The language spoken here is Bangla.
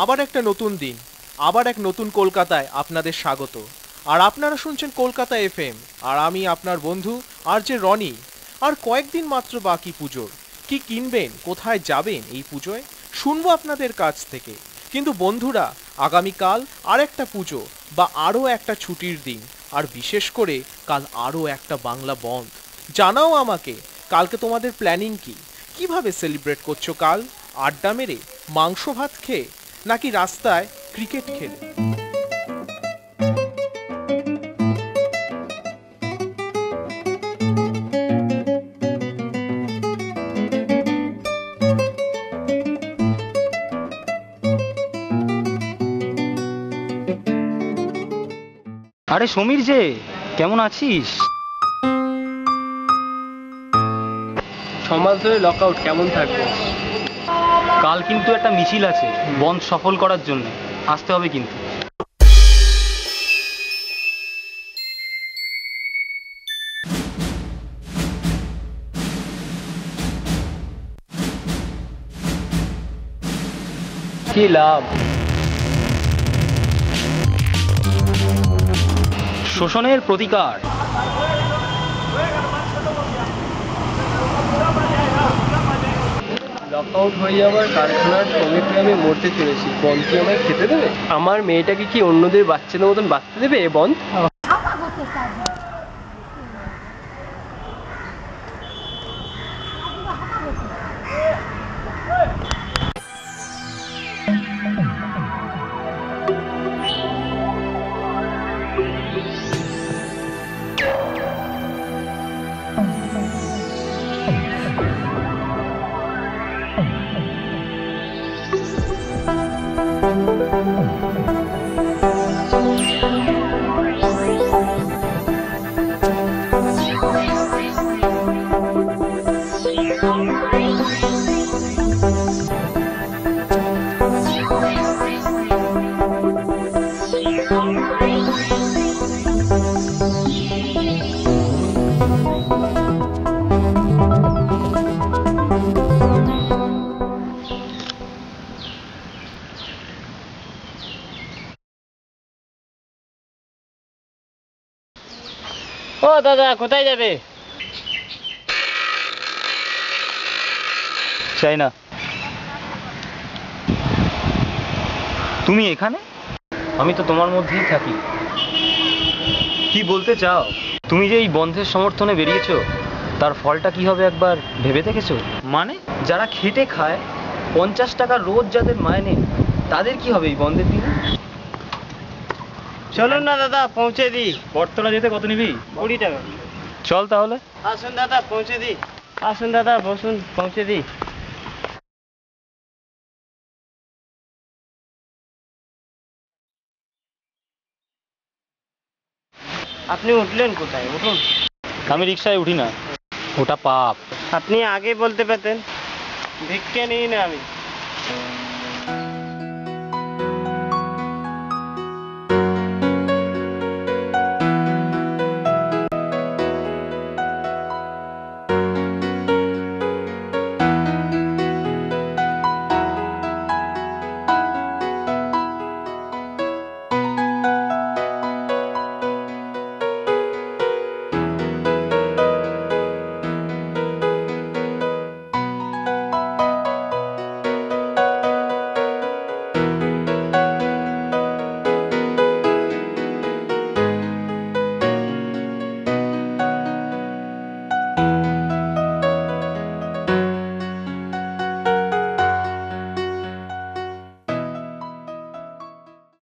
আবার একটা নতুন দিন, আবার এক নতুন কলকাতায় আপনাদের স্বাগত। আর আপনারা শুনছেন কলকাতা এফএম, আর আমি আপনার বন্ধু আরজে রনি। আর কয়েকদিন মাত্র বাকি পুজোর। কি কিনবেন, কোথায় যাবেন এই পুজোয়, শুনবো আপনাদের কাছ থেকে। কিন্তু বন্ধুরা, আগামীকাল আর একটা পুজো বা আরও একটা ছুটির দিন, আর বিশেষ করে কাল আরও একটা বাংলা বন্ধ। জানাও আমাকে, কালকে তোমাদের প্ল্যানিং কি? কিভাবে সেলিব্রেট করছো কাল? আড্ডা মেরে, মাংস ভাত খেয়ে, নাকি রাস্তায় ক্রিকেট খেলে? আরে সমীর যে, কেমন আছিস? 6 মাস ধরে লকআউট, কেমন থাকবো? কাল কিন্তু একটা মিছিল আছে বন্ধ সফল করার জন্য, আসতে হবে কিন্তু। কি লাভ? শোষণের প্রতিকার। লকআউট হয়ে যাওয়ার কারখানার শ্রমিকরা আমি মরতে চলেছি, বন্ধ কি আমায় খেতে দেবে? আমার মেয়েটাকে কি অন্যদের বাচ্চাদের মতন বাঁচতে দেবে এ বন্ধ? ও দাদা, কোথায় যাবে? চাই না। তুমি এখানে? আমি তো তোমার মধ্যেই থাকি। কি বলতে চাও? তুমি যে এই বন্ধের সমর্থনে বেরিয়েছো, তার ফলটা কি হবে একবার ভেবে দেখেছো? মানে যারা খেটে খায়, 50 টাকা রোজ যাদের মাইনে, তাদের কি হবে এই বন্ধের দিনে? চলুন না দাদা, পৌঁছে দিই। বটতলা যেতে কত নিবি? 20 টাকা। চল তাহলে। আসুন দাদা, পৌঁছে দিই। আসুন দাদা, বসুন, পৌঁছে দিই। আপনি উঠলেন কোথায়? উঠুন। আমি রিক্সায় উঠি না, ওটা পাপ। আপনি আগে বলতে পারতেন। ভিক্ষে নিই না আমি।